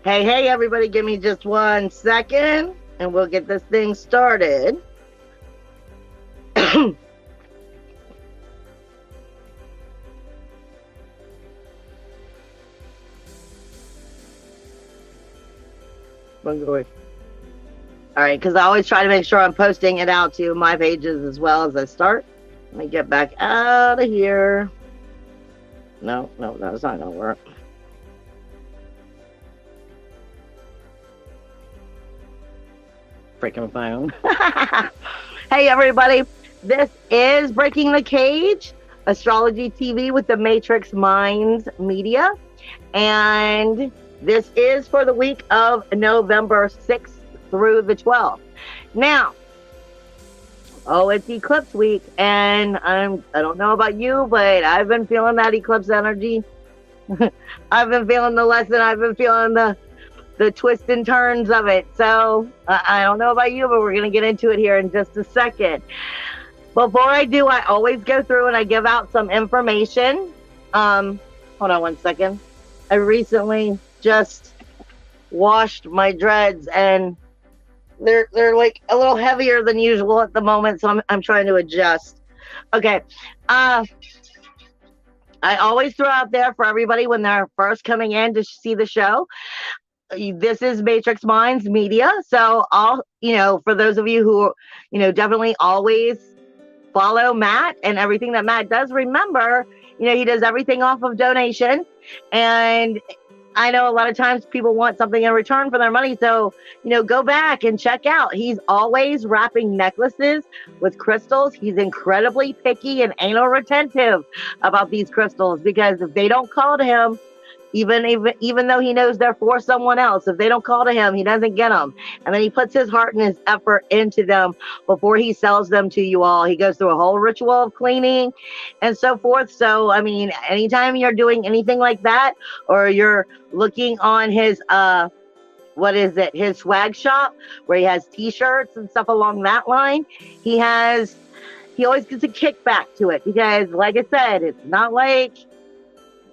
Hey, everybody, give me just 1 second and we'll get this thing started. All right, because I always try to make sure I'm posting it out to my pages as well as I start. Let me get back out of here. No, that's not going to work. Freaking phone. Hey, everybody. This is Breaking the Cage, Astrology TV with the Matrix Minds Media. And this is for the week of November 6th through the 12th. Now, it's eclipse week, and I don't know about you, but I've been feeling that eclipse energy. I've been feeling the lesson. I've been feeling the twists and turns of it. So I don't know about you, but we're going to get into it here in just a second. Before I do, I always go through and I give out some information. Hold on 1 second. I recently just washed my dreads, and they're like a little heavier than usual at the moment, so I'm trying to adjust. Okay. I always throw out there for everybody when they're first coming in to see the show, this is Matrix Minds Media. So for those of you who, definitely always follow Matt and everything that Matt does, remember, he does everything off of donation. And I know a lot of times people want something in return for their money. So, go back and check out. He's always wrapping necklaces with crystals. He's incredibly picky and anal retentive about these crystals, because if they don't call to him, even though he knows they're for someone else, if they don't call to him, he doesn't get them. And then he puts his heart and his effort into them before he sells them to you all. He goes through a whole ritual of cleaning and so forth. So, anytime you're doing anything like that, or you're looking on his, his swag shop, where he has t-shirts and stuff along that line, he always gets a kickback to it, because like I said, it's not like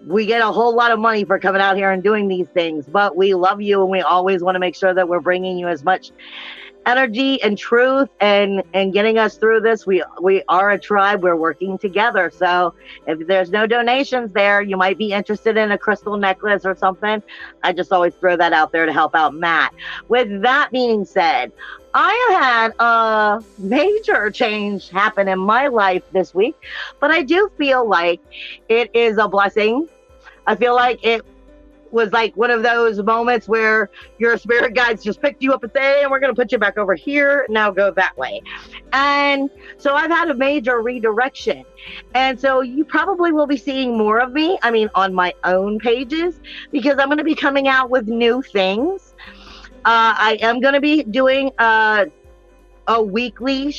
we get a whole lot of money for coming out here and doing these things, but we love you, and we always want to make sure that we're bringing you as much energy and truth and getting us through this. We are a tribe. We're working together. So if there's no donations there, you might be interested in a crystal necklace or something. I just always throw that out there to help out Matt. With that being said, I had a major change happen in my life this week, but I do feel like it is a blessing. I feel like it was like one of those moments where your spirit guides just picked you up and say, hey, we're going to put you back over here. Now go that way. And so I've had a major redirection. And so you probably will be seeing more of me, on my own pages, because I'm going to be coming out with new things. I am going to be doing a weekly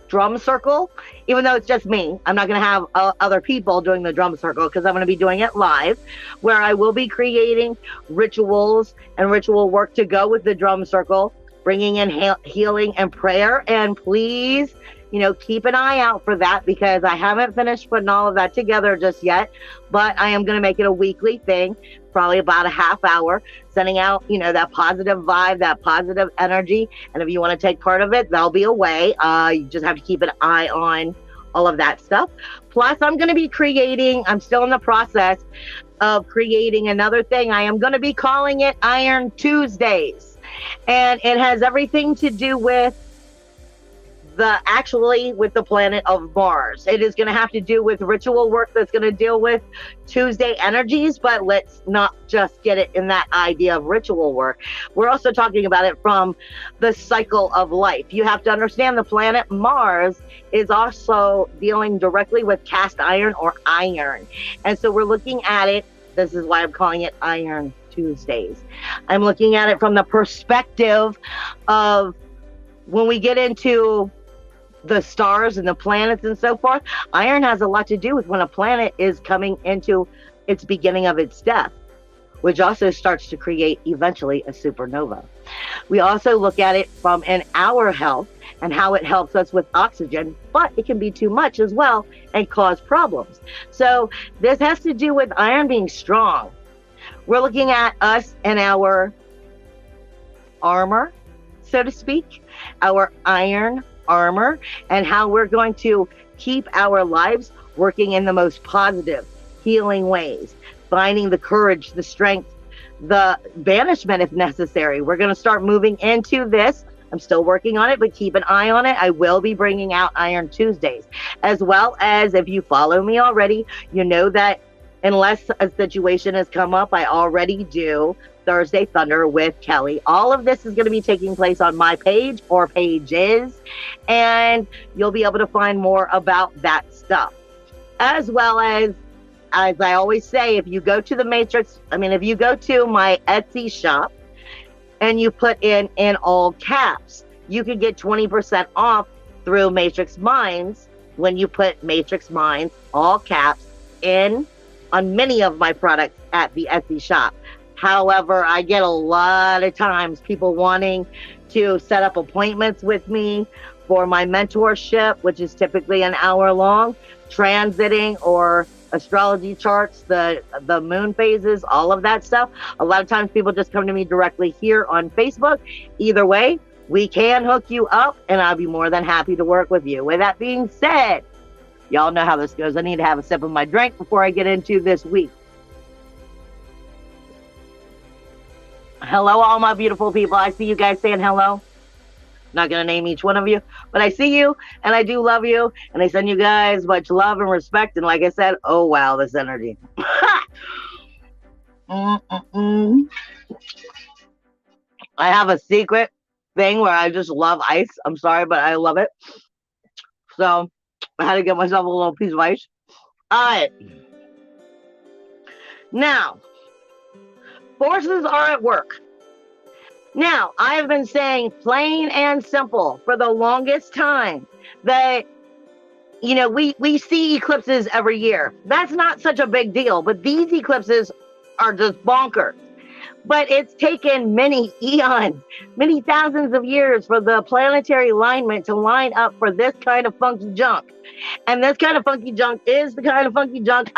drum circle, even though it's just me. I'm not going to have other people doing the drum circle, because I'm going to be doing it live, where I will be creating rituals and ritual work to go with the drum circle, bringing in healing and prayer. And please, keep an eye out for that, because I haven't finished putting all of that together just yet, but I am going to make it a weekly thing, probably about a half hour, sending out, that positive vibe, that positive energy. And if you want to take part of it, there'll be a way. You just have to keep an eye on all of that stuff. Plus, I'm going to be I'm still in the process of creating another thing. I am going to be calling it Iron Tuesdays. And it has everything to do with with the planet of Mars. It is going to have to do with ritual work that's going to deal with Tuesday energies, but let's not just get it in that idea of ritual work. We're also talking about it from the cycle of life. You have to understand the planet Mars is also dealing directly with cast iron or iron. And so we're looking at it. This is why I'm calling it Iron Tuesdays. I'm looking at it from the perspective of when we get into the stars and the planets and so forth. Iron has a lot to do with when a planet is coming into its beginning of its death, which also starts to create eventually a supernova. We also look at it from in our health and how it helps us with oxygen, but it can be too much as well and cause problems. So this has to do with iron being strong. We're looking at us and our armor, so to speak, our iron armor, and how we're going to keep our lives working in the most positive, healing ways, finding the courage, the strength, the banishment if necessary. We're going to start moving into this. I'm still working on it, but keep an eye on it. I will be bringing out Iron Tuesdays, as well as, if you follow me already, you know that unless a situation has come up, I already do Thursday Thunder with Kelly. All of this is going to be taking place on my page or pages, and you'll be able to find more about that stuff. As well as I always say, if you go to the Matrix, if you go to my Etsy shop and you put in all caps, you could get 20% off through Matrix Minds when you put Matrix Minds, all caps, in on many of my products at the Etsy shop. However, I get a lot of times people wanting to set up appointments with me for my mentorship, which is typically an hour long, transiting or astrology charts, the moon phases, all of that stuff. A lot of times people just come to me directly here on Facebook. Either way, we can hook you up, and I'll be more than happy to work with you. With that being said, y'all know how this goes. I need to have a sip of my drink before I get into this week. Hello, all my beautiful people. I see you guys saying hello. Not going to name each one of you, but I see you, and I do love you, and I send you guys much love and respect. And like I said, oh wow, this energy. I have a secret thing where I just love ice. I'm sorry, but I love it. So I had to get myself a little piece of ice. All right. Now, forces are at work. Now, I have been saying plain and simple for the longest time that, we see eclipses every year. That's not such a big deal, but these eclipses are just bonkers. But it's taken many eons, many thousands of years for the planetary alignment to line up for this kind of funky junk. And this kind of funky junk is the kind of funky junk,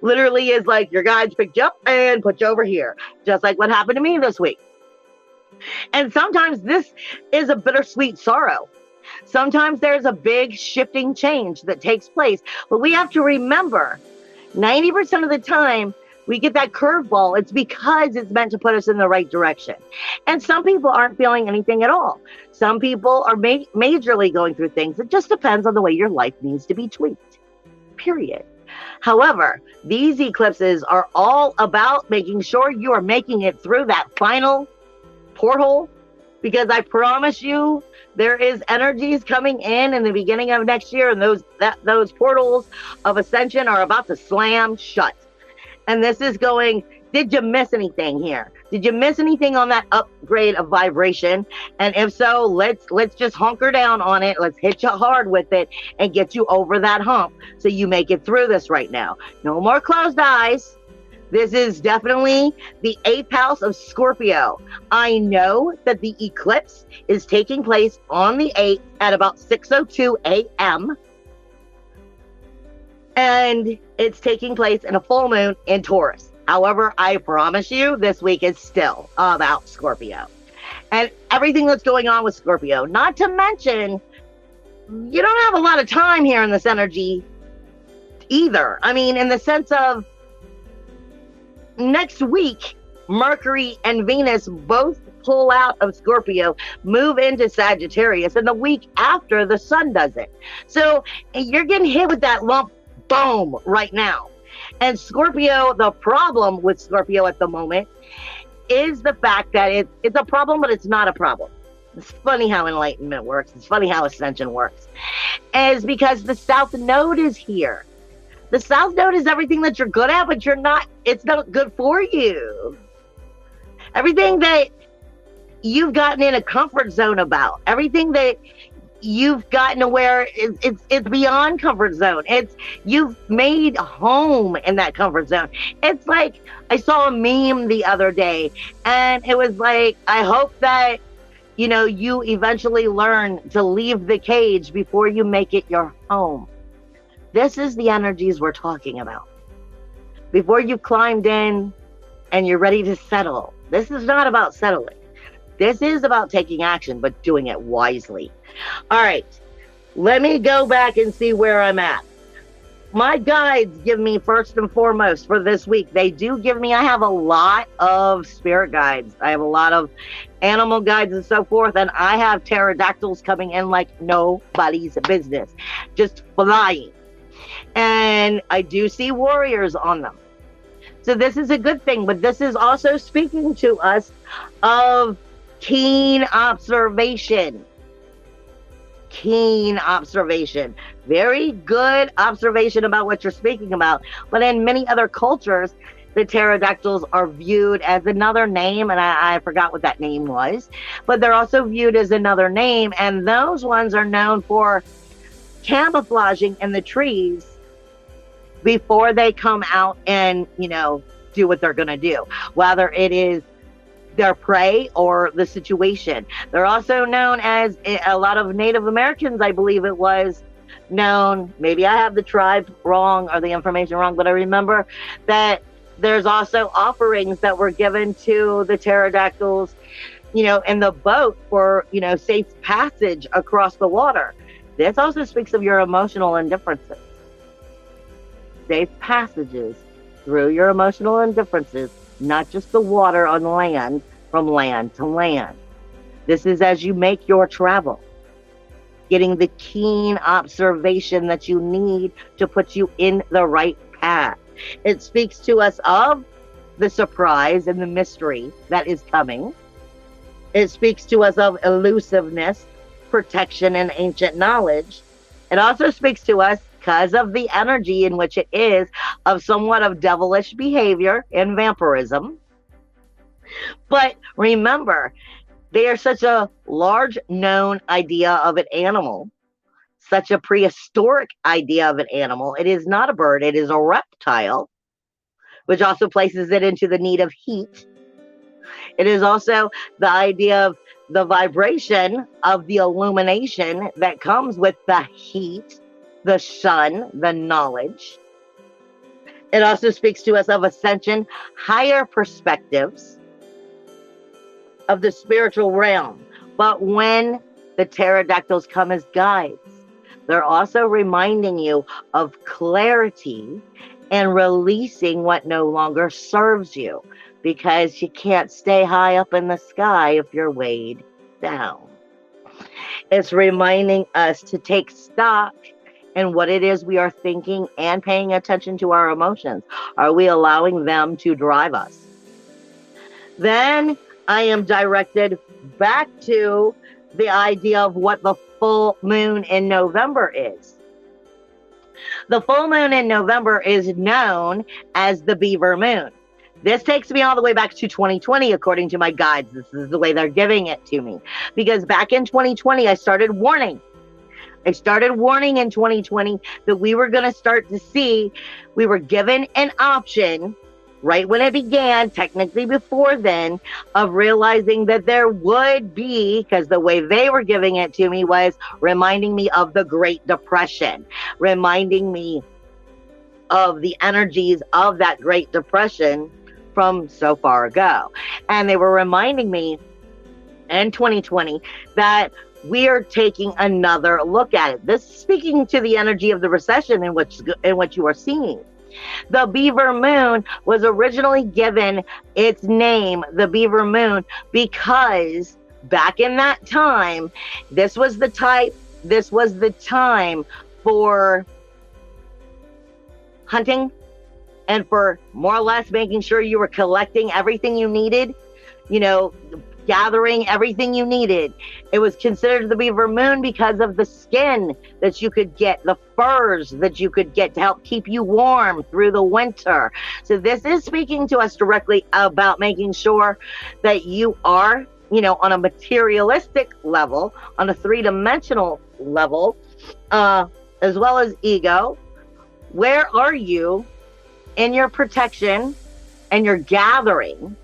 literally is like your guides picked you up and put you over here, just like what happened to me this week. And sometimes this is a bittersweet sorrow. Sometimes there's a big shifting change that takes place. But we have to remember, 90% of the time, we get that curveball. It's because it's meant to put us in the right direction. And some people aren't feeling anything at all. Some people are majorly going through things. It just depends on the way your life needs to be tweaked. Period. However, these eclipses are all about making sure you are making it through that final porthole, because I promise you there is energies coming in the beginning of next year, and those portals of ascension are about to slam shut. And this is going, did you miss anything here? Did you miss anything on that upgrade of vibration? And if so, let's just hunker down on it. Let's hit you hard with it and get you over that hump so you make it through this right now. No more closed eyes. This is definitely the 8th house of Scorpio. I know that the eclipse is taking place on the 8th at about 6:02 a.m. And it's taking place in a full moon in Taurus. However, I promise you, this week is still about Scorpio and everything that's going on with Scorpio. Not to mention, you don't have a lot of time here in this energy either. In the sense of, next week, Mercury and Venus both pull out of Scorpio, move into Sagittarius, and the week after, the Sun does it. So you're getting hit with that lump, boom, right now. And Scorpio, the problem with Scorpio at the moment is the fact that it's a problem, but it's not a problem. It's funny how enlightenment works. It's funny how ascension works. And it's because the South Node is here. The South Node is everything that you're good at, but it's not good for you. Everything that you've gotten in a comfort zone about, everything that you've gotten to where it's beyond comfort zone. You've made home in that comfort zone. It's like, I saw a meme the other day, and it was like, I hope that, you eventually learn to leave the cage before you make it your home. This is the energies we're talking about. Before you've climbed in and you're ready to settle. This is not about settling. This is about taking action, but doing it wisely. All right, let me go back and see where I'm at. My guides give me, first and foremost, for this week, they do give me, I have a lot of spirit guides. I have a lot of animal guides and so forth, and I have pterodactyls coming in like nobody's business, just flying. And I do see warriors on them. So this is a good thing, but this is also speaking to us of keen observation. Keen observation. Very good observation about what you're speaking about. But in many other cultures, the pterodactyls are viewed as another name, and I forgot what that name was, but they're also viewed as another name, and those ones are known for camouflaging in the trees before they come out and, you know, do what they're going to do, whether it is their prey or the situation. They're also known as, a lot of Native Americans, I believe it was known, maybe I have the tribe wrong or the information wrong, but I remember that there's also offerings that were given to the pterodactyls, you know, in the boat for, you know, safe passage across the water. This also speaks of your emotional indifferences. Safe passages through your emotional indifferences, not just the water on land, from land to land. This is as you make your travel, getting the keen observation that you need to put you in the right path. It speaks to us of the surprise and the mystery that is coming. It speaks to us of elusiveness, protection, and ancient knowledge. It also speaks to us, because of the energy in which it is, of somewhat of devilish behavior and vampirism. But remember, they are such a large known idea of an animal, such a prehistoric idea of an animal. It is not a bird, it is a reptile, which also places it into the need of heat. It is also the idea of the vibration of the illumination that comes with the heat, the sun, the knowledge. It also speaks to us of ascension, higher perspectives of the spiritual realm. But when the pterodactyls come as guides, they're also reminding you of clarity and releasing what no longer serves you, because you can't stay high up in the sky if you're weighed down. It's reminding us to take stock in what it is we are thinking and paying attention to our emotions. Are we allowing them to drive us? Then I am directed back to the idea of what the full moon in November is. The full moon in November is known as the beaver moon. This takes me all the way back to 2020, according to my guides. This is the way they're giving it to me. Because back in 2020, I started warning in 2020 that we were going to start to see, we were given an option right when it began, technically before then, of realizing that there would be, because the way they were giving it to me was reminding me of the Great Depression, reminding me of the energies of that Great Depression from so far ago. And they were reminding me in 2020 that we are taking another look at it. This is speaking to the energy of the recession in what you are seeing. The beaver moon was originally given its name, the beaver moon, because back in that time, this was the time for hunting and for more or less making sure you were collecting everything you needed, you know, gathering everything you needed. It was considered the beaver moon because of the skin that you could get, the furs that you could get to help keep you warm through the winter. So this is speaking to us directly about making sure that you are, you know, on a materialistic level, on a three-dimensional level, as well as ego. Where are you in your protection and your gathering?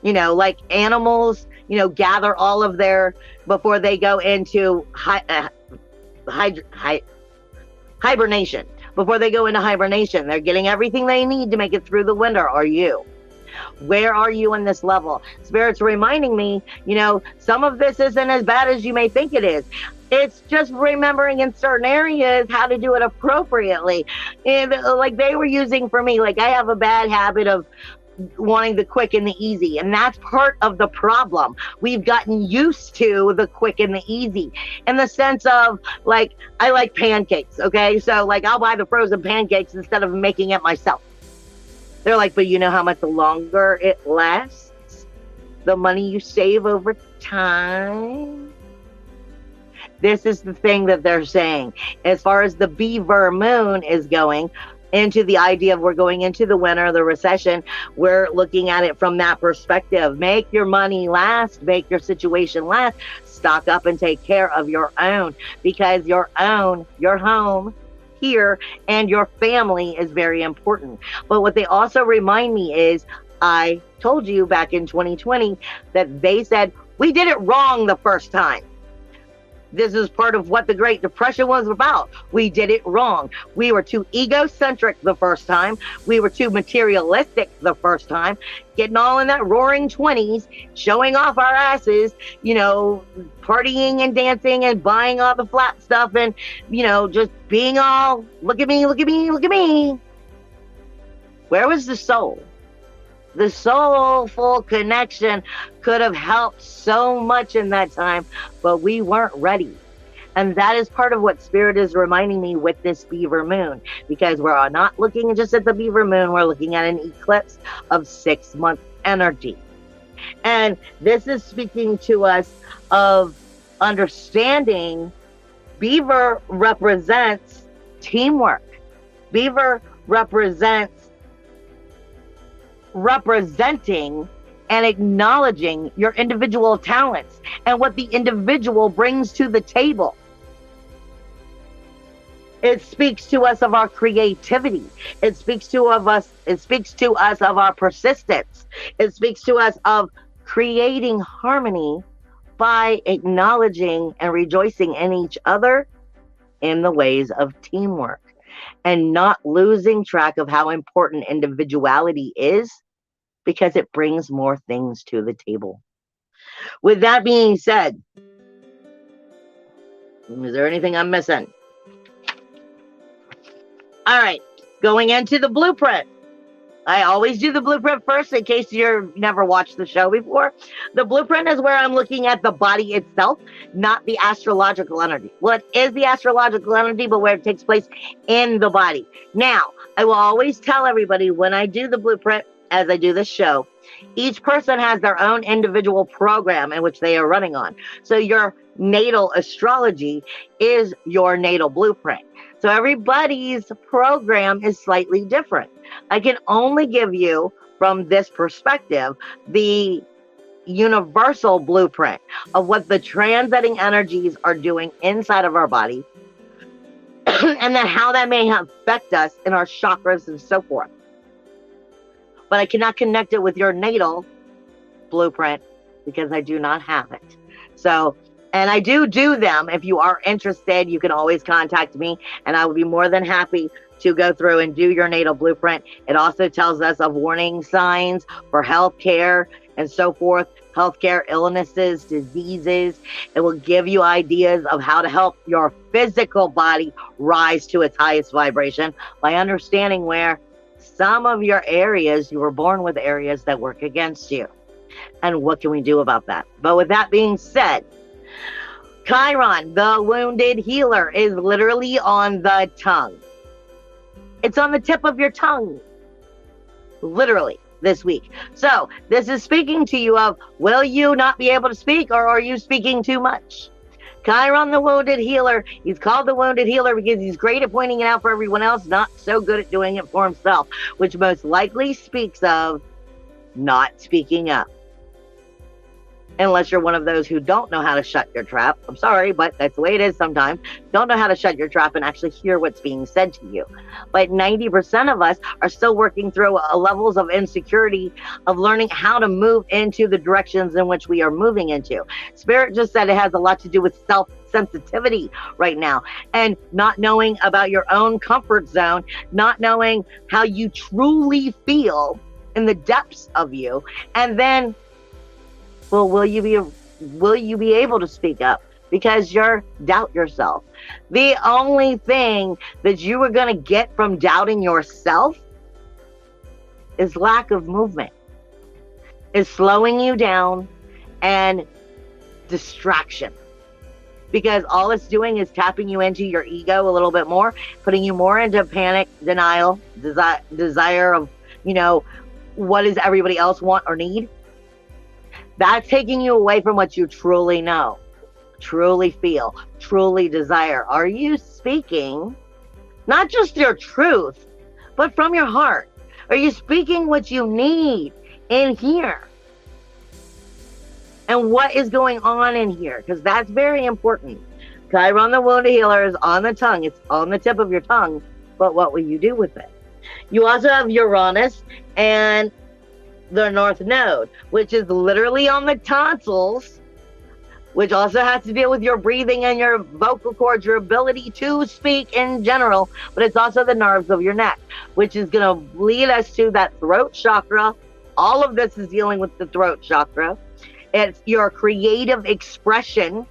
You know, like animals, you know, gather all of their, before they go into hibernation. Before they go into hibernation, they're getting everything they need to make it through the winter. Are you? Where are you in this level? Spirit's reminding me, some of this isn't as bad as you may think it is. It's just remembering in certain areas how to do it appropriately. And like they were using for me, like I have a bad habit of wanting the quick and the easy, and that's part of the problem. We've gotten used to the quick and the easy, in the sense of, like, I like pancakes, okay? So like I'll buy the frozen pancakes instead of making it myself. They're like, but you know how much longer it lasts? The money you save over time? This is the thing that they're saying. As far as the beaver moon is going, into the idea of we're going into the winter, the recession, we're looking at it from that perspective. Make your money last, make your situation last, stock up and take care of your own, because your home here and your family is very important. But what they also remind me is, I told you back in 2020 that they said we did it wrong the first time. This is part of what the Great Depression was about. We did it wrong. We were too egocentric the first time. We were too materialistic the first time. Getting all in that roaring 20s, showing off our asses, partying and dancing and buying all the flat stuff and, just being all, look at me, look at me, look at me. Where was the soul? The soulful connection could have helped so much in that time, but we weren't ready. And that is part of what Spirit is reminding me with this beaver moon, because we're not looking just at the beaver moon, we're looking at an eclipse of 6-month energy. And this is speaking to us of understanding beaver represents teamwork. Beaver representing and acknowledging your individual talents and what the individual brings to the table. It speaks to us of our creativity. It speaks to us of our persistence. It speaks to us of creating harmony by acknowledging and rejoicing in each other in the ways of teamwork, and not losing track of how important individuality is, because it brings more things to the table. With that being said, is there anything I'm missing? All right, going into the blueprint. I always do the blueprint first in case you've never watched the show before. The blueprint is where I'm looking at the body itself, not the astrological energy. What is the astrological energy, but where it takes place in the body. Now, I will always tell everybody when I do the blueprint, as I do this show, each person has their own individual program in which they are running on. So your natal astrology is your natal blueprint. So everybody's program is slightly different. I can only give you, from this perspective, the universal blueprint of what the transiting energies are doing inside of our body and then how that may affect us in our chakras and so forth. But I cannot connect it with your natal blueprint because I do not have it. So, and I do them. If you are interested, you can always contact me and I will be more than happy to go through and do your natal blueprint. It also tells us of warning signs for healthcare and so forth, healthcare, illnesses, diseases. It will give you ideas of how to help your physical body rise to its highest vibration by understanding where some of your areas, you were born with areas that work against you. And what can we do about that? But with that being said, Chiron, the wounded healer, is literally on the tongue. It's on the tip of your tongue, literally, this week. So this is speaking to you of, will you not be able to speak, or are you speaking too much? Chiron, the wounded healer, he's called the wounded healer because he's great at pointing it out for everyone else, not so good at doing it for himself, which most likely speaks of not speaking up. Unless you're one of those who don't know how to shut your trap. I'm sorry, but that's the way it is sometimes. Don't know how to shut your trap and actually hear what's being said to you. But 90% of us are still working through levels of insecurity of learning how to move into the directions in which we are moving into. Spirit just said it has a lot to do with self-sensitivity right now, and not knowing about your own comfort zone, not knowing how you truly feel in the depths of you. And then, well, will you be able to speak up? Because you doubt yourself. The only thing that you are going to get from doubting yourself is lack of movement, is slowing you down, and distraction. Because all it's doing is tapping you into your ego a little bit more, putting you more into panic, denial, desire of, what does everybody else want or need? That's taking you away from what you truly know, truly feel, truly desire. Are you speaking not just your truth, but from your heart? Are you speaking what you need in here? And what is going on in here? Because that's very important. Chiron, the wound healer, is on the tongue. It's on the tip of your tongue. But what will you do with it? You also have Uranus and the North Node, which is literally on the tonsils, which also has to deal with your breathing and your vocal cords, your ability to speak in general. But it's also the nerves of your neck, which is going to lead us to that throat chakra. All of this is dealing with the throat chakra. It's your creative expression,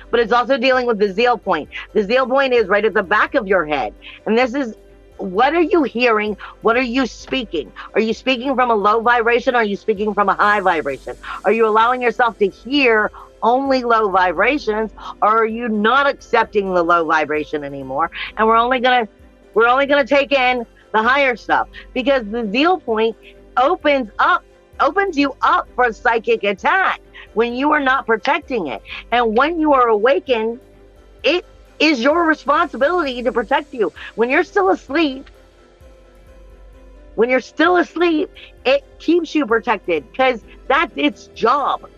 but it's also dealing with the zeal point. The zeal point is right at the back of your head. And this is, what are you hearing? What are you speaking? Are you speaking from a low vibration? Or are you speaking from a high vibration? Are you allowing yourself to hear only low vibrations? Or are you not accepting the low vibration anymore? And we're only gonna take in the higher stuff, because the zeal point opens you up for psychic attack when you are not protecting it. And when you are awakened, it is your responsibility to protect you. When you're still asleep, it keeps you protected, because that's its job.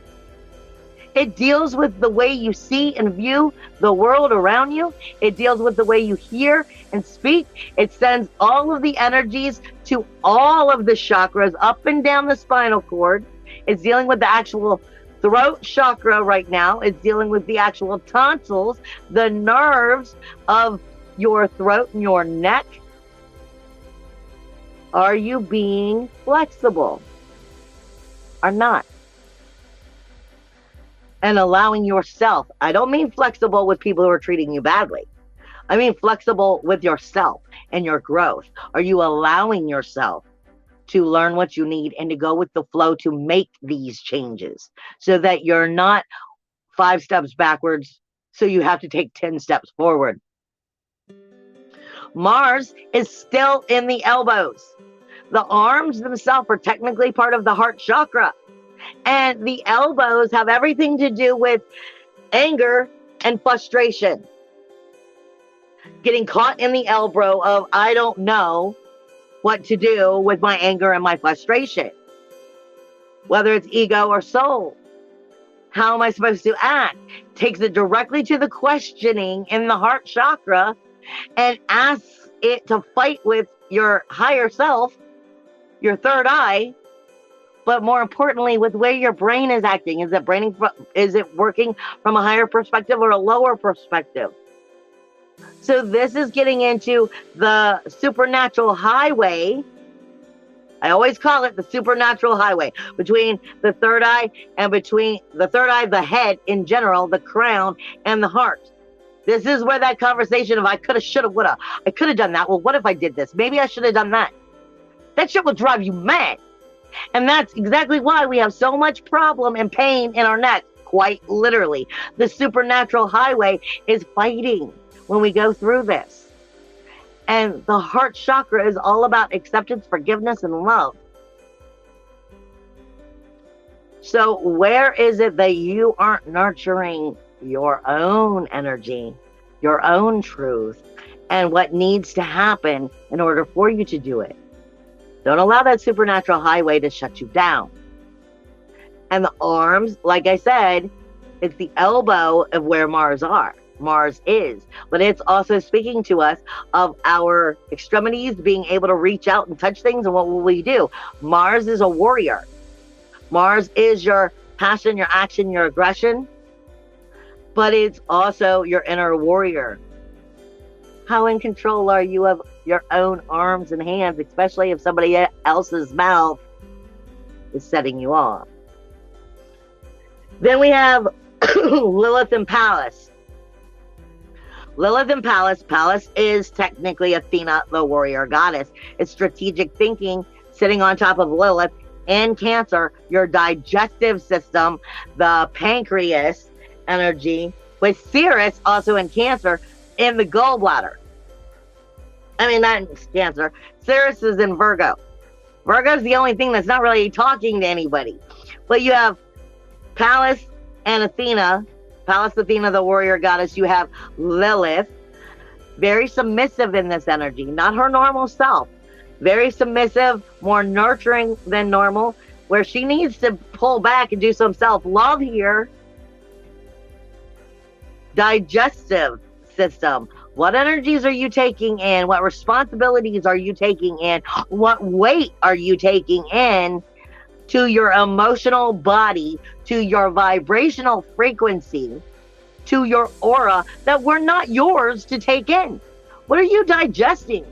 It deals with the way you see and view the world around you. It deals with the way you hear and speak. It sends all of the energies to all of the chakras up and down the spinal cord. It's dealing with the actual throat chakra right now. It's dealing with the actual tonsils, the nerves of your throat and your neck. Are you being flexible or not? And allowing yourself, I don't mean flexible with people who are treating you badly. I mean flexible with yourself and your growth. Are you allowing yourself to learn what you need and to go with the flow to make these changes, so that you're not 5 steps backwards, so you have to take 10 steps forward? Mars is still in the elbows. The arms themselves are technically part of the heart chakra. And the elbows have everything to do with anger and frustration. Getting caught in the elbow of, I don't know what to do with my anger and my frustration. Whether it's ego or soul. How am I supposed to act? Takes it directly to the questioning in the heart chakra and asks it to fight with your higher self, your third eye. But more importantly, with where your brain is acting. Is it working from a higher perspective or a lower perspective? So this is getting into the supernatural highway. I always call it the supernatural highway between the third eye and between the third eye, the head in general, the crown, and the heart. This is where that conversation of I coulda, shoulda, woulda. I could have done that. Well, what if I did this? Maybe I should have done that. That shit will drive you mad. And that's exactly why we have so much problem and pain in our neck, quite literally. The supernatural highway is fighting when we go through this. And the heart chakra is all about acceptance, forgiveness, and love. So where is it that you aren't nurturing your own energy, your own truth, and what needs to happen in order for you to do it? Don't allow that supernatural highway to shut you down. And the arms, like I said, it's the elbow of where Mars is. But it's also speaking to us of our extremities, being able to reach out and touch things. And what will we do? Mars is a warrior. Mars is your passion, your action, your aggression. But it's also your inner warrior. How in control are you of your own arms and hands, especially if somebody else's mouth is setting you off. Then we have Lilith and Pallas. Lilith and Pallas. Pallas is technically Athena, the warrior goddess. It's strategic thinking, sitting on top of Lilith. In Cancer, your digestive system, the pancreas energy, with Ceres also in Cancer, in the gallbladder. I mean, not in Cancer. Ceres is in Virgo. Virgo's the only thing that's not really talking to anybody. But you have Pallas and Athena. Pallas, Athena, the warrior goddess. You have Lilith, very submissive in this energy, not her normal self. Very submissive, more nurturing than normal, where she needs to pull back and do some self-love here. Digestive system. What energies are you taking in? What responsibilities are you taking in? What weight are you taking in to your emotional body, to your vibrational frequency, to your aura that were not yours to take in? What are you digesting?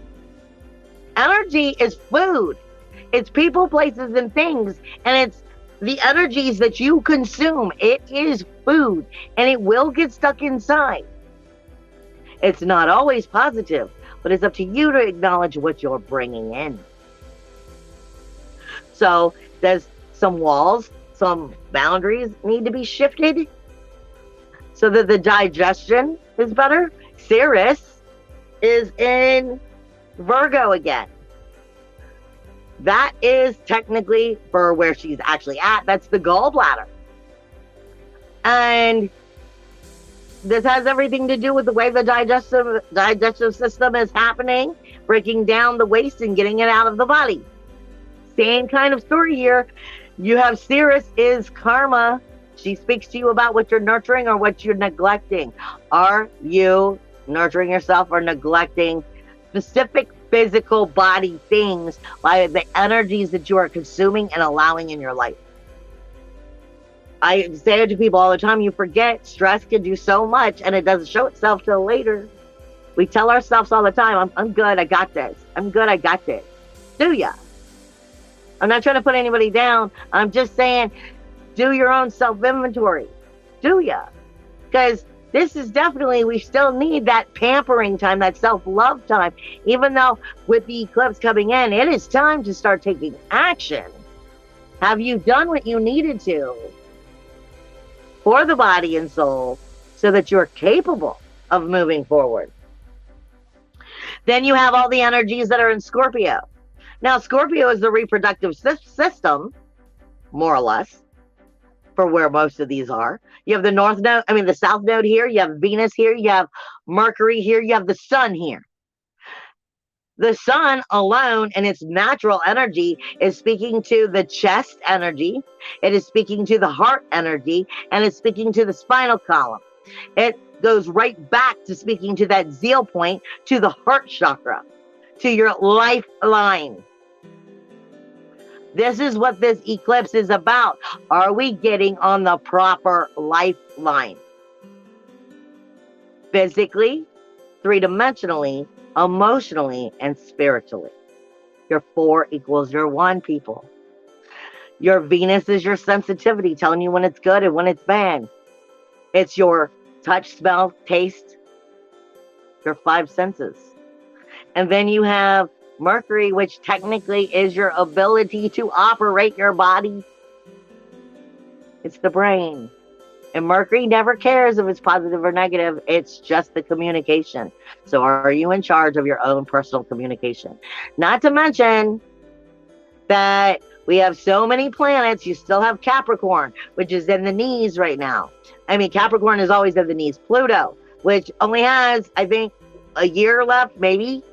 Energy is food. It's people, places, and things. And it's the energies that you consume. It is food. And it will get stuck inside. It's not always positive, but it's up to you to acknowledge what you're bringing in. So there's some walls, some boundaries need to be shifted so that the digestion is better. Ceres is in Virgo again. That is technically, for where she's actually at, that's the gallbladder. And this has everything to do with the way the digestive system is happening, breaking down the waste and getting it out of the body. Same kind of story here. You have Ceres is karma. She speaks to you about what you're nurturing or what you're neglecting. Are you nurturing yourself or neglecting specific physical body things by the energies that you are consuming and allowing in your life? I say it to people all the time, you forget stress can do so much and it doesn't show itself till later. We tell ourselves all the time, I'm good, I got this. I'm good, I got this. Do ya? I'm not trying to put anybody down. I'm just saying, do your own self-inventory. Do ya? Because this is definitely, we still need that pampering time, that self-love time. Even though with the eclipse coming in, it is time to start taking action. Have you done what you needed to for the body and soul so that you're capable of moving forward? Then you have all the energies that are in Scorpio. Now, Scorpio is the reproductive system, more or less, for where most of these are. You have the north node, the south node here. You have Venus here. You have Mercury here. You have the sun here. The sun alone in its natural energy is speaking to the chest energy. It is speaking to the heart energy, and it's speaking to the spinal column. It goes right back to speaking to that zeal point, to the heart chakra, to your lifeline. This is what this eclipse is about. Are we getting on the proper lifeline? Physically, three-dimensionally, emotionally, and spiritually. Your 4 equals your 1, people. Your Venus is your sensitivity, telling you when it's good and when it's bad. It's your touch, smell, taste, your 5 senses. And then you have Mercury, which technically is your ability to operate your body. It's the brain. And Mercury never cares if it's positive or negative. It's just the communication. So are you in charge of your own personal communication? Not to mention that we have so many planets. You still have Capricorn, which is in the knees right now. Capricorn is always in the knees. Pluto, which only has, I think, a year left, maybe,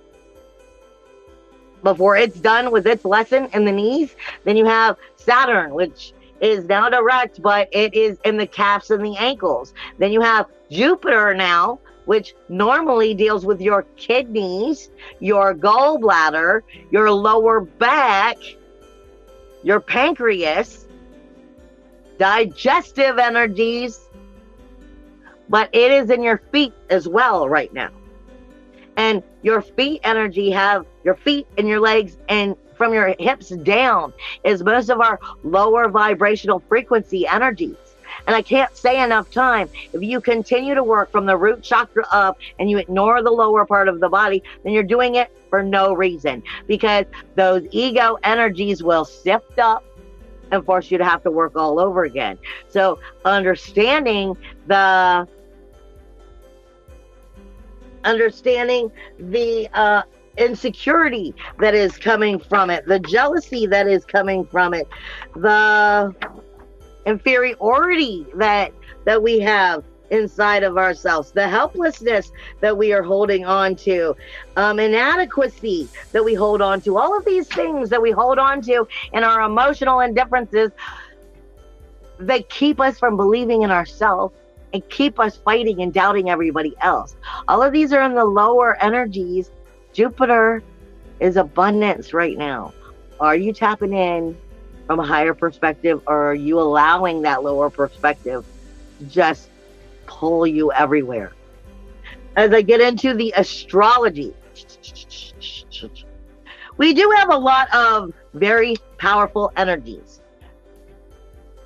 before it's done with its lesson in the knees. Then you have Saturn, which is now direct, but it is in the calves and the ankles. Then you have Jupiter now, which normally deals with your kidneys, your gallbladder, your lower back, your pancreas, digestive energies, but it is in your feet as well right now. And your feet energy have your feet and your legs, and from your hips down is most of our lower vibrational frequency energies. And I can't say enough time, if you continue to work from the root chakra up and you ignore the lower part of the body, then you're doing it for no reason, because those ego energies will sift up and force you to have to work all over again. So understanding the insecurity that is coming from it, the jealousy that is coming from it, the inferiority that we have inside of ourselves, the helplessness that we are holding on to, inadequacy that we hold on to, all of these things that we hold on to in our emotional indifferences that keep us from believing in ourselves and keep us fighting and doubting everybody else. All of these are in the lower energies. Jupiter is abundance right now. Are you tapping in from a higher perspective, or are you allowing that lower perspective to just pull you everywhere? As I get into the astrology, we do have a lot of very powerful energies.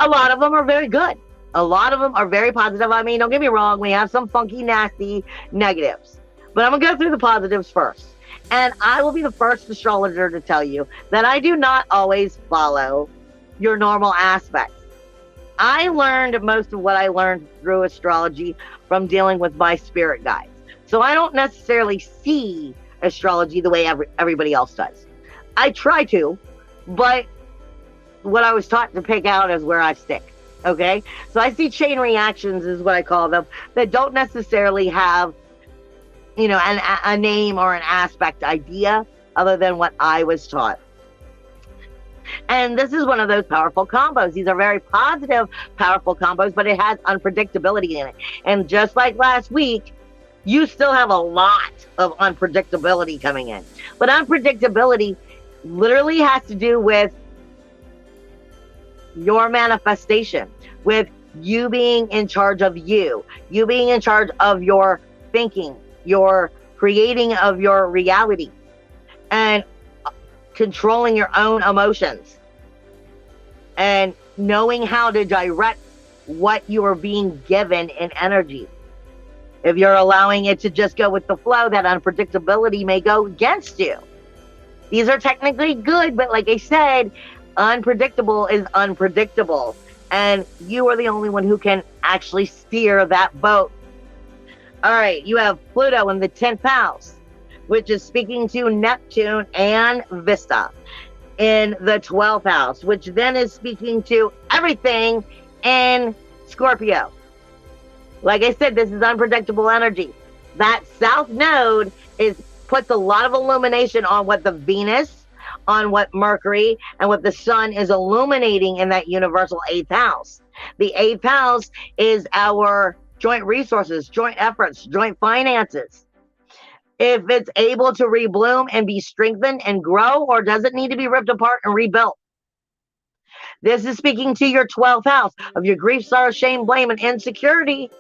A lot of them are very good. A lot of them are very positive. I mean, don't get me wrong, we have some funky, nasty negatives. But I'm going to go through the positives first. And I will be the first astrologer to tell you that I do not always follow your normal aspects. I learned most of what I learned through astrology from dealing with my spirit guides. So I don't necessarily see astrology the way everybody else does. I try to, but what I was taught to pick out is where I stick. Okay? So I see chain reactions, is what I call them, that don't necessarily have, you know, a name or an aspect idea other than what I was taught. And this is one of those powerful combos. These are very positive, powerful combos, but it has unpredictability in it. And just like last week, you still have a lot of unpredictability coming in. But unpredictability literally has to do with your manifestation, with you being in charge of you being in charge of your thinking, your creating of your reality, and controlling your own emotions, and knowing how to direct what you are being given in energy. If you're allowing it to just go with the flow, that unpredictability may go against you. These are technically good, but like I said, unpredictable is unpredictable, and you are the only one who can actually steer that boat. All right, you have Pluto in the 10th house, which is speaking to Neptune and Vesta in the 12th house, which then is speaking to everything in Scorpio. Like I said, this is unpredictable energy. That south node puts a lot of illumination on what the Venus, on what Mercury, and what the sun is illuminating in that universal 8th house. The 8th house is our joint resources, joint efforts, joint finances. If it's able to rebloom and be strengthened and grow, or does it need to be ripped apart and rebuilt? This is speaking to your 12th house of your grief, sorrow, shame, blame, and insecurity.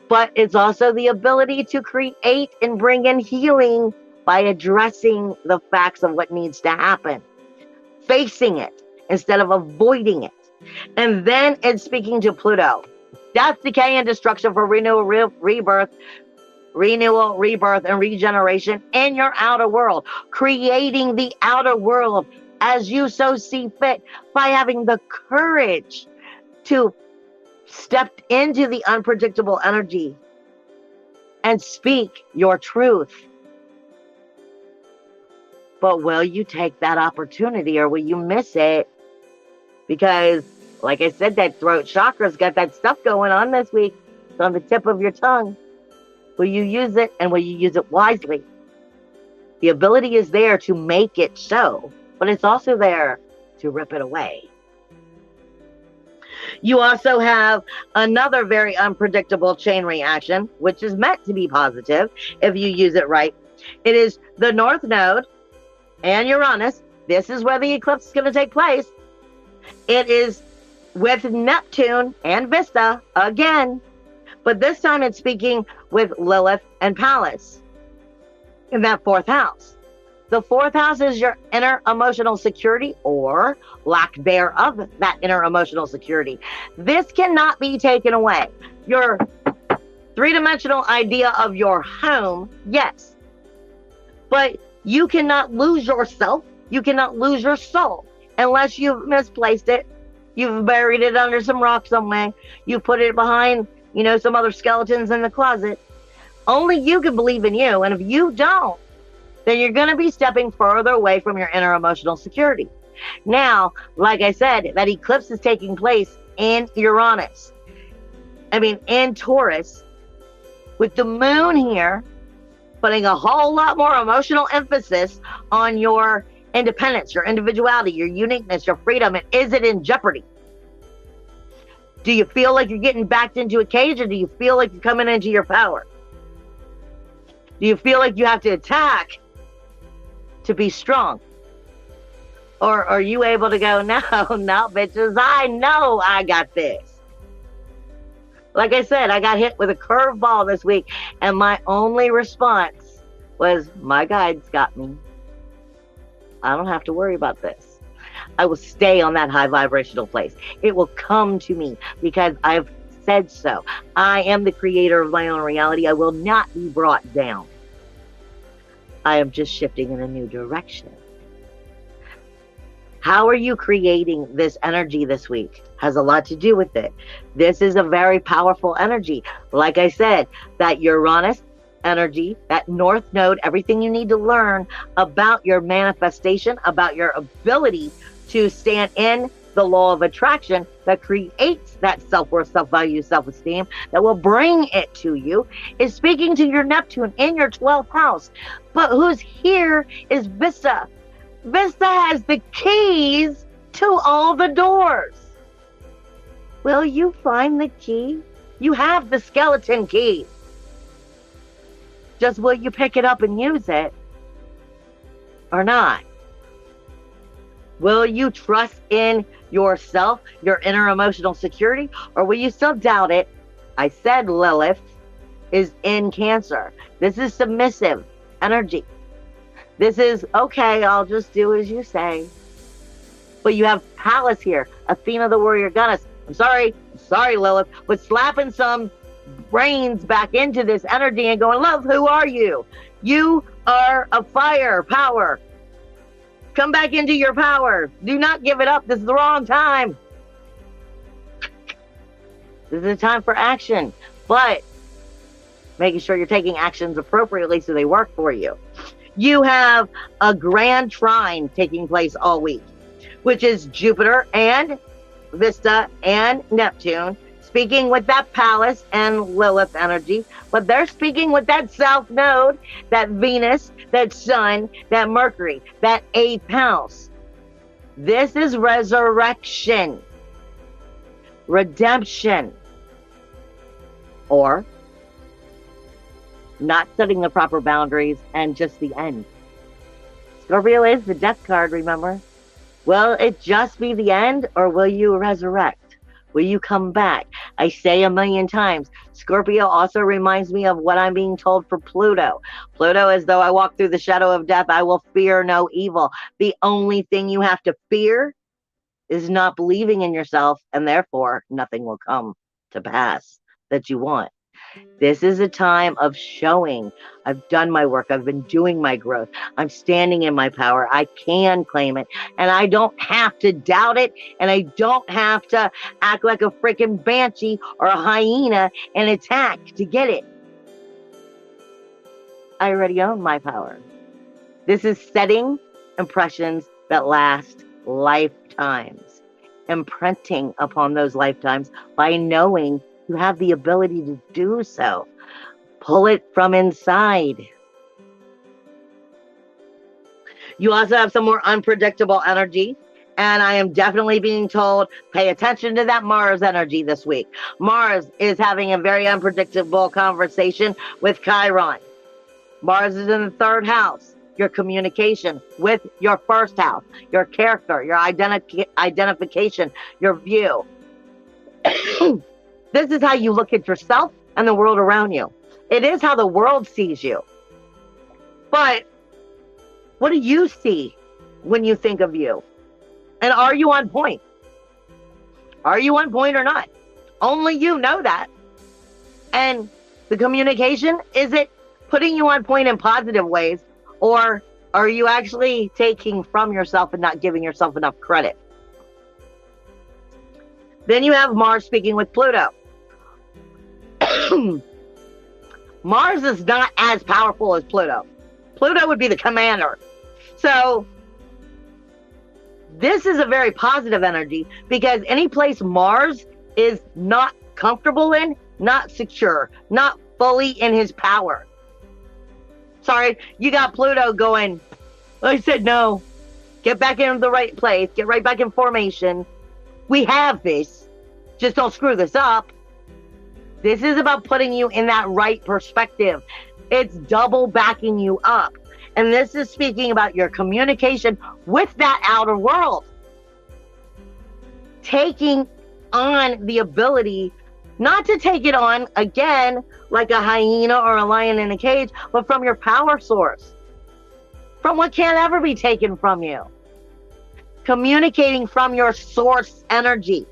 But it's also the ability to create and bring in healing by addressing the facts of what needs to happen, facing it instead of avoiding it. And then it's speaking to Pluto. Death, decay, and destruction for renewal, rebirth, and regeneration in your outer world. Creating the outer world as you so see fit by having the courage to step into the unpredictable energy and speak your truth. But will you take that opportunity, or will you miss it? Because, like I said, that throat chakra's got that stuff going on this week. It's on the tip of your tongue. Will you use it, and will you use it wisely? The ability is there to make it so, but it's also there to rip it away. You also have another very unpredictable chain reaction, which is meant to be positive if you use it right. It is the North Node and Uranus. This is where the eclipse is going to take place. It is with Neptune and Vesta again, but this time it's speaking with Lilith and Pallas. in that fourth house. The fourth house is your inner emotional security or lack thereof that inner emotional security. This cannot be taken away. Your three-dimensional idea of your home, yes. But you cannot lose yourself. You cannot lose your soul unless you've misplaced it. You've buried it under some rock somewhere. You put it behind, some other skeletons in the closet. Only you can believe in you. And if you don't, then you're going to be stepping further away from your inner emotional security. Now, like I said, that eclipse is taking place in Uranus. In Taurus, with the moon here, putting a whole lot more emotional emphasis on your independence, your individuality, your uniqueness, your freedom. And is it in jeopardy? Do you feel like you're getting backed into a cage, or do you feel like you're coming into your power? Do you feel like you have to attack to be strong? Or are you able to go, no, bitches, I know I got this. Like I said, I got hit with a curveball this week, and my only response was, my guides got me. I don't have to worry about this. I will stay on that high vibrational place. It will come to me because I've said so. I am the creator of my own reality. I will not be brought down. I am just shifting in a new direction. How are you creating this energy this week? Has a lot to do with it. This is a very powerful energy. Like I said, that Uranus energy, that north node, everything you need to learn about your manifestation, about your ability to stand in the law of attraction that creates that self-worth, self-value, self-esteem that will bring it to you, is speaking to your Neptune in your 12th house. But who's here is Vista. Vista has the keys to all the doors. Will you find the key? You have the skeleton key. Just will you pick it up and use it or not? Will you trust in yourself, your inner emotional security, or will you still doubt it? I said Lilith is in Cancer. This is submissive energy. This is, okay, I'll just do as you say. But you have Pallas here, Athena the warrior goddess. I'm sorry, Lilith, but slapping some brains back into this energy and going, love, who are you? You are a fire power. Come back into your power. Do not give it up. This is the wrong time. This is a time for action, but making sure you're taking actions appropriately so they work for you. You have a grand trine taking place all week, which is Jupiter and Vista and Neptune speaking with that Pallas and Lilith energy, but they're speaking with that South Node, that Venus, that Sun, that Mercury, that 8th house. This is resurrection, redemption, or not setting the proper boundaries and just the end. Scorpio is the death card, remember? Will it just be the end, or will you resurrect? Will you come back? I say a million times, Scorpio also reminds me of what I'm being told for Pluto. Pluto is, though I walk through the shadow of death, I will fear no evil. The only thing you have to fear is not believing in yourself, and therefore nothing will come to pass that you want. This is a time of showing I've done my work. I've been doing my growth. I'm standing in my power. I can claim it. And I don't have to doubt it. And I don't have to act like a freaking banshee or a hyena and attack to get it. I already own my power. This is setting impressions that last lifetimes. Imprinting upon those lifetimes by knowing you have the ability to do so. Pull it from inside. You also have some more unpredictable energy. And I am definitely being told, pay attention to that Mars energy this week. Mars is having a very unpredictable conversation with Chiron. Mars is in the 3rd house. Your communication with your 1st house. Your character, your identification, your view. This is how you look at yourself and the world around you. It is how the world sees you. But what do you see when you think of you? And are you on point? Are you on point or not? Only you know that. And the communication, is it putting you on point in positive ways, or are you actually taking from yourself and not giving yourself enough credit? Then you have Mars speaking with Pluto. Mars is not as powerful as Pluto. Pluto would be the commander. So this is a very positive energy, because any place Mars is not comfortable in, not secure, not fully in his power. Sorry, you got Pluto going, I said no. Get back into the right place. Get right back in formation. We have this. Just don't screw this up. This is about putting you in that right perspective. It's double backing you up. And this is speaking about your communication with that outer world. Taking on the ability not to take it on, again, like a hyena or a lion in a cage, but from your power source. From what can't ever be taken from you. Communicating from your source energy.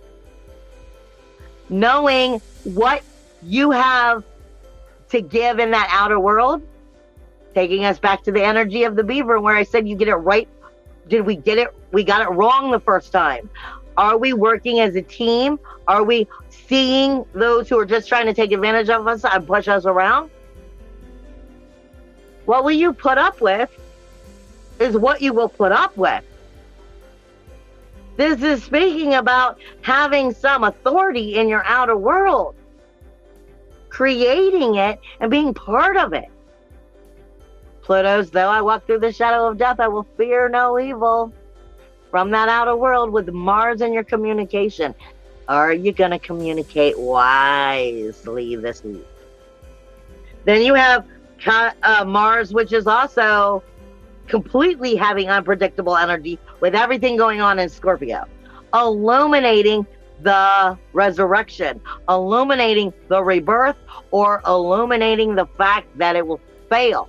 Knowing what you have to give in that outer world. Taking us back to the energy of the beaver, where I said you get it right. Did we get it? We got it wrong the first time. Are we working as a team? Are we seeing those who are just trying to take advantage of us and push us around? What will you put up with is what you will put up with. This is speaking about having some authority in your outer world. Creating it and being part of it. Pluto's, though I walk through the shadow of death, I will fear no evil. From that outer world with Mars in your communication. Are you going to communicate wisely this week? Then you have Mars, which is also completely having unpredictable energy with everything going on in Scorpio. Illuminating the resurrection. Illuminating the rebirth, or illuminating the fact that it will fail.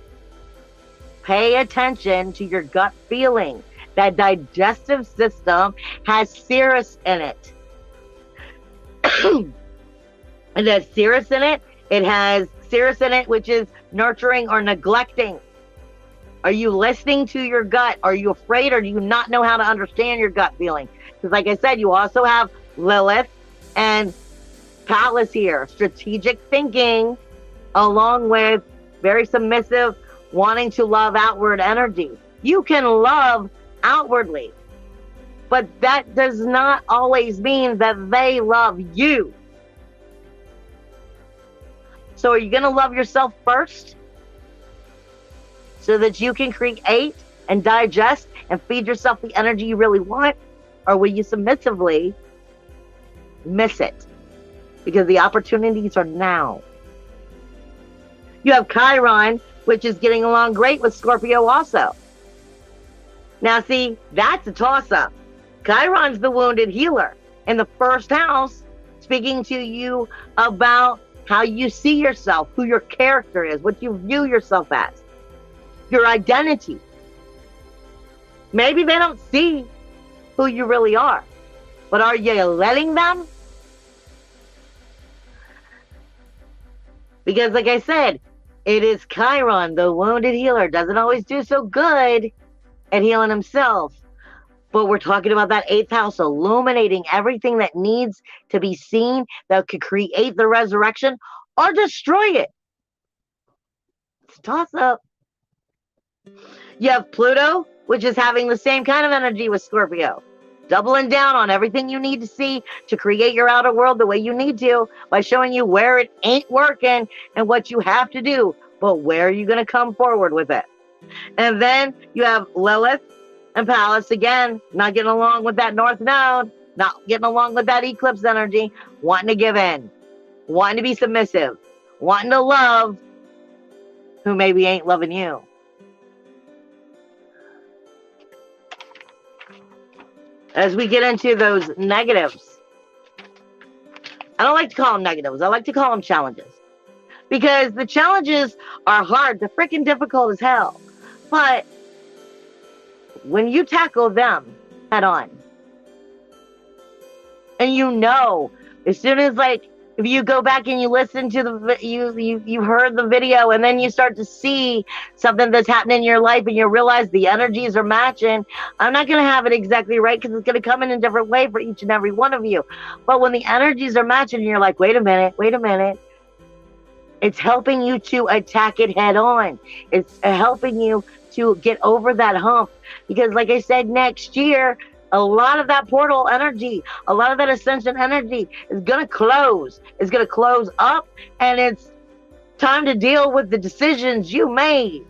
Pay attention to your gut feeling. That digestive system has Sirius in it. It has Sirius in it. It has Sirius in it, which is nurturing or neglecting. Are you listening to your gut? Are you afraid, or do you not know how to understand your gut feeling? Because like I said, you also have Lilith and Pallas here. Strategic thinking, along with very submissive, wanting to love outward energy. You can love outwardly, but that does not always mean that they love you. So are you going to love yourself first so that you can create and digest and feed yourself the energy you really want? Or will you submissively miss it? Because the opportunities are now. You have Chiron, which is getting along great with Scorpio also. Now see, that's a toss-up. Chiron's the wounded healer in the first house, speaking to you about how you see yourself, who your character is, what you view yourself as, your identity. Maybe they don't see who you really are, but are you letting them? Because like I said, it is Chiron, the wounded healer, doesn't always do so good at healing himself. But we're talking about that 8th house, illuminating everything that needs to be seen, that could create the resurrection or destroy it. It's a toss-up. You have Pluto, which is having the same kind of energy with Scorpio. Doubling down on everything you need to see to create your outer world the way you need to, by showing you where it ain't working and what you have to do. But where are you going to come forward with it? And then you have Lilith and Pallas, again, not getting along with that North Node, not getting along with that Eclipse energy, wanting to give in, wanting to be submissive, wanting to love who maybe ain't loving you. As we get into those negatives, I don't like to call them negatives. I like to call them challenges. Because the challenges are hard. They're freaking difficult as hell. But when you tackle them head on, and you know, as soon as, like, if you go back and you listen to you heard the video, and then you start to see something that's happening in your life, and you realize the energies are matching. I'm not going to have it exactly right, because it's going to come in a different way for each and every one of you. But when the energies are matching, you're like, wait a minute. It's helping you to attack it head on. It's helping you to get over that hump. Because like I said, next year, a lot of that portal energy, a lot of that ascension energy is going to close. It's going to close up, and it's time to deal with the decisions you made.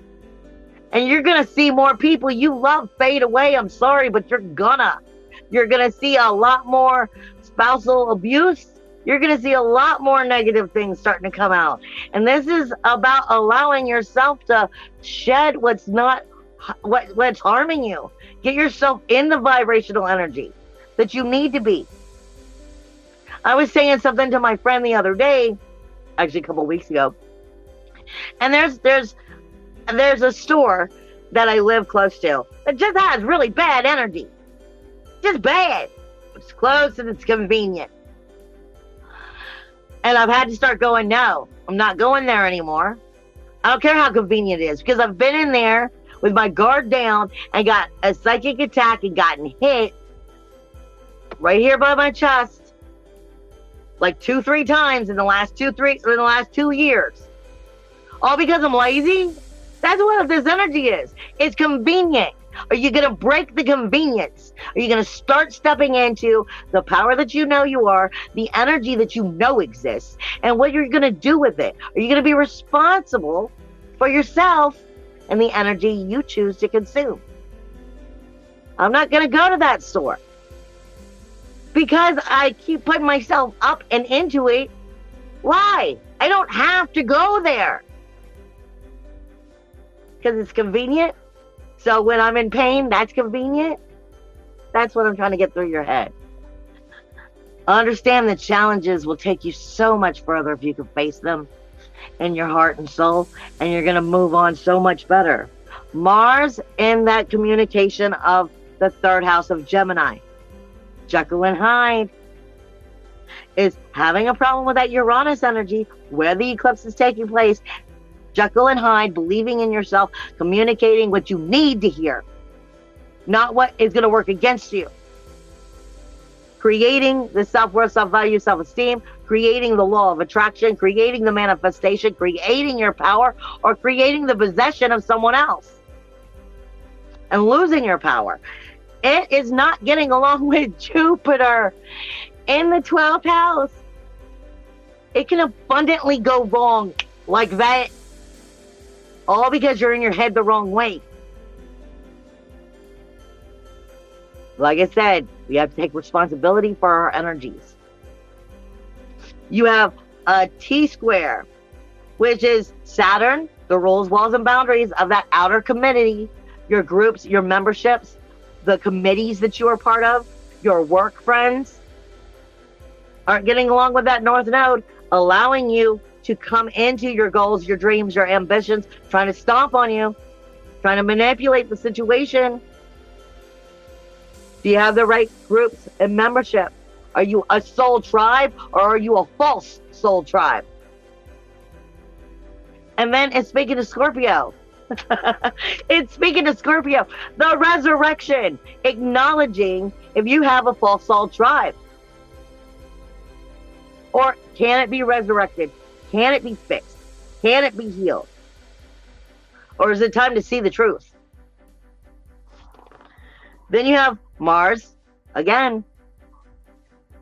And you're going to see more people you love fade away. I'm sorry, but you're going to see a lot more spousal abuse. You're going to see a lot more negative things starting to come out. And this is about allowing yourself to shed what's harming you. Get yourself in the vibrational energy that you need to be. I was saying something to my friend the other day, actually a couple of weeks ago. And there's a store that I live close to that just has really bad energy. Just bad. It's close and it's convenient. And I've had to start going, no, I'm not going there anymore. I don't care how convenient it is, because I've been in there with my guard down and got a psychic attack and gotten hit right here by my chest like 2-3 times in the last 2 years. All because I'm lazy? That's what this energy is. It's convenient. Are you going to break the convenience? Are you going to start stepping into the power that you know you are, the energy that you know exists, and what you're going to do with it? Are you going to be responsible for yourself and the energy you choose to consume? I'm not going to go to that store because I keep putting myself up and into it. Why? I don't have to go there because it's convenient. So when I'm in pain, that's convenient. That's what I'm trying to get through your head. Understand that challenges will take you so much further if you can face them in your heart and soul, and you're going to move on so much better. Mars in that communication of the third house of Gemini, Jekyll and Hyde, is having a problem with that Uranus energy where the eclipse is taking place. Jekyll and Hyde, believing in yourself, communicating what you need to hear, not what is going to work against you. Creating the self-worth, self-value, self-esteem, creating the law of attraction, creating the manifestation, creating your power, or creating the possession of someone else and losing your power. It is not getting along with Jupiter in the 12th house. It can abundantly go wrong like that, all because you're in your head the wrong way. Like I said, we have to take responsibility for our energies. You have a T-square, which is Saturn, the rules, walls, and boundaries of that outer community, your groups, your memberships, the committees that you are part of, your work friends aren't getting along with that North Node, allowing you to come into your goals, your dreams, your ambitions, trying to stomp on you, trying to manipulate the situation. Do you have the right groups and membership? Are you a soul tribe, or are you a false soul tribe? And then it's speaking to Scorpio. It's speaking to Scorpio. The resurrection, acknowledging if you have a false soul tribe. Or can it be resurrected? Can it be fixed? Can it be healed? Or is it time to see the truth? Then you have Mars, again.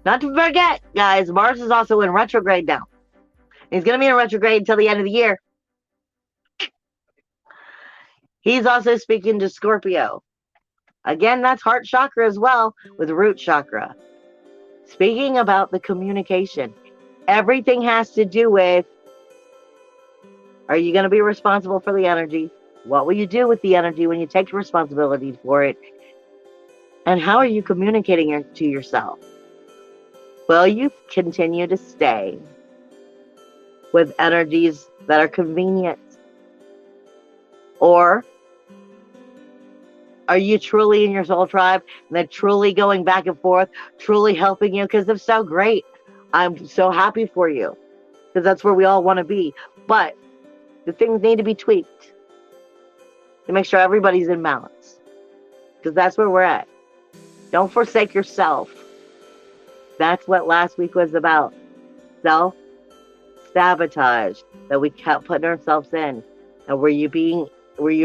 Not to forget, guys, Mars is also in retrograde now. He's going to be in retrograde until the end of the year. He's also speaking to Scorpio. Again, that's heart chakra as well, with root chakra. Speaking about the communication. Everything has to do with, are you going to be responsible for the energy? What will you do with the energy when you take responsibility for it? And how are you communicating it to yourself? Will you continue to stay with energies that are convenient? Or Are you truly in your soul tribe? And then truly going back and forth, truly helping you? Because if so, great. I'm so happy for you. Because that's where we all want to be. But the things need to be tweaked to make sure everybody's in balance. Because that's where we're at. Don't forsake yourself. That's what last week was about. Self-sabotage that we kept putting ourselves in. And were you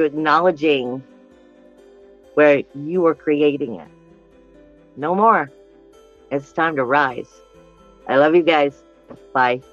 acknowledging where you were creating it? No more. It's time to rise. I love you guys. Bye.